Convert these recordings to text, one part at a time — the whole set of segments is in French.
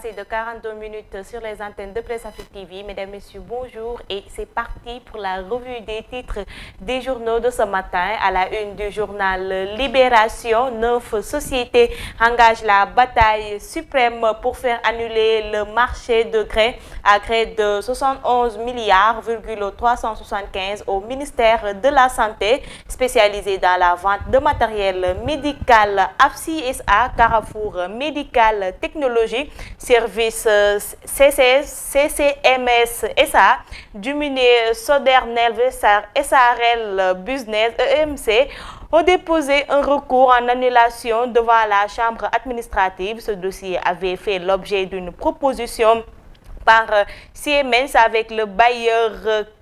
passé de 42 minutes sur les antennes de Presse Afrique TV. Mesdames, Messieurs, bonjour et c'est parti pour la revue des titres des journaux de ce matin. À la une du journal Libération, 9 sociétés engagent la bataille suprême pour faire annuler le marché de gré à gré de 71 milliards 375 au ministère de la Santé, spécialisé dans la vente de matériel médical. AFSI SA, Carrefour Médical Technologie, Service CCMS SA, Duminé Sodernel SARL Business EMC ont déposé un recours en annulation devant la Chambre administrative. Ce dossier avait fait l'objet d'une proposition par Siemens avec le bailleur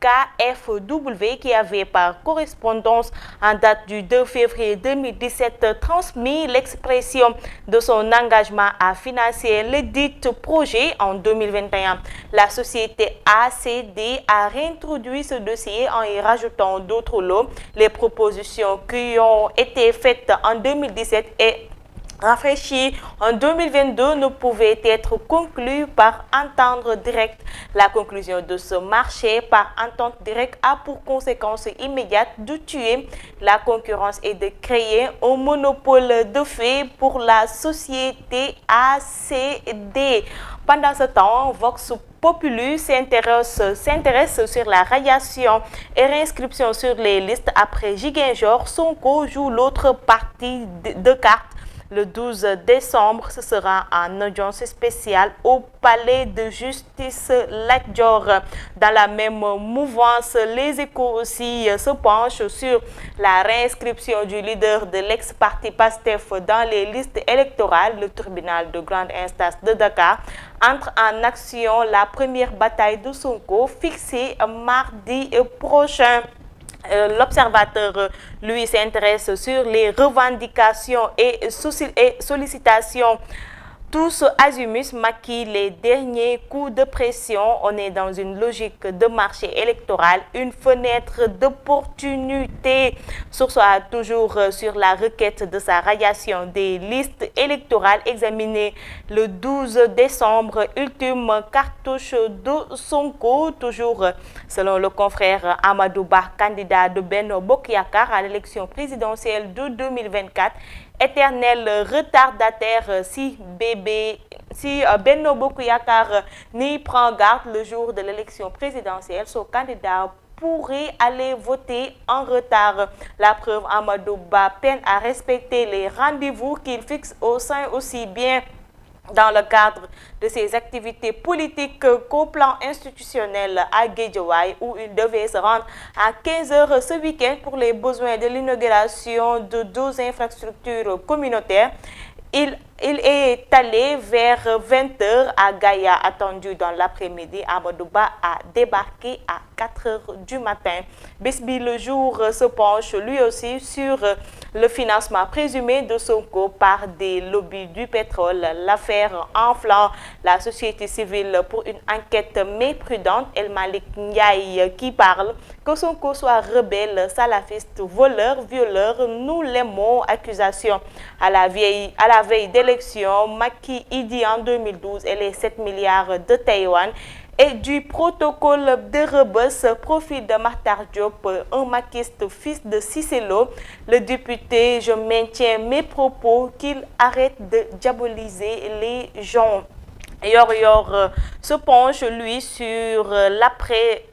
KfW qui avait par correspondance en date du 2 février 2017 transmis l'expression de son engagement à financer le dit projet en 2021. La société ACD a réintroduit ce dossier en y rajoutant d'autres lots. Les propositions qui ont été faites en 2017 et rafraîchi en 2022 ne pouvait être conclu par entente directe. La conclusion de ce marché par entente directe a pour conséquence immédiate de tuer la concurrence et de créer un monopole de fait pour la société ACD. Pendant ce temps, Vox Populi s'intéresse sur la radiation et réinscription sur les listes après Ziguinchor. Sonko joue l'autre partie de cartes. Le 12 décembre, ce sera en audience spéciale au palais de justice Lat Dior. Dans la même mouvance, les Échos aussi se penchent sur la réinscription du leader de l'ex-parti PASTEF dans les listes électorales. Le tribunal de grande instance de Dakar entre en action. La première bataille de Sonko fixée mardi prochain. L'observateur, lui, s'intéresse sur les revendications et sollicitations. Tous azimuts maquillent les derniers coups de pression. On est dans une logique de marché électoral, une fenêtre d'opportunité. Source A toujours sur la requête de sa radiation des listes électorales examinées le 12 décembre. Ultime cartouche de Sonko, toujours selon le confrère Amadou Ba, candidat de Benno Bokk Yakaar à l'élection présidentielle de 2024. Éternel retardataire si Benno Bokk Yakaar n'y prend garde le jour de l'élection présidentielle, son candidat pourrait aller voter en retard. La preuve, Amadou Ba peine à respecter les rendez-vous qu'il fixe au sein aussi bien dans le cadre de ses activités politiques qu'au plan institutionnel à Guédiawaye où il devait se rendre à 15h ce week-end pour les besoins de l'inauguration de 2 infrastructures communautaires. Il est allé vers 20h à Gaïa, attendu dans l'après-midi. Amadou Ba a débarqué à 4h du matin. Bisbi le jour se penche lui aussi sur le financement présumé de Sonko par des lobbies du pétrole. L'affaire enflamme la société civile pour une enquête méprisante. El Malik Ndiaye qui parle que Sonko soit rebelle, salafiste, voleur, violeur. Nous l'aimons. Accusation à la veille d'élection, Macky Idi en 2012 et les 7 milliards de Taïwan et du protocole de Rebeuss, profit de Makhtar Diop, un maquiste fils de Cicelo. Le député, je maintiens mes propos, qu'il arrête de diaboliser les gens. Yor se penche lui sur l'après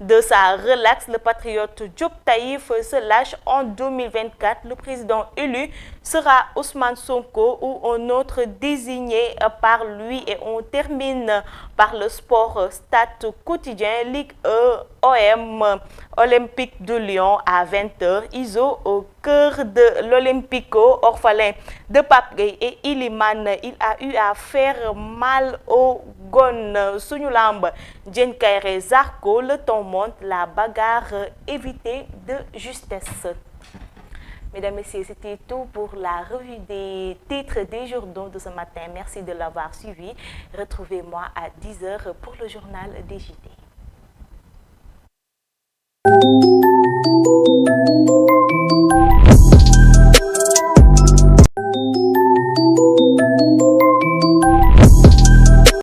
de sa relaxe. Le patriote Diop Taïf se lâche en 2024. Le président élu sera Ousmane Sonko ou un autre désigné par lui. Et on termine par le sport. Stade quotidien, Ligue E, OM, Olympique de Lyon à 20h. ISO au cœur de l'Olympico, orphelin de Pape Gueye et Iliman. Il a eu à faire mal au gone. Sunulamb, Diène Kairé, Zarko, le temps monte, la bagarre évitée de justesse. Mesdames, Messieurs, c'était tout pour la revue des titres des journaux de ce matin. Merci de l'avoir suivi. Retrouvez-moi à 10h pour le journal des JT.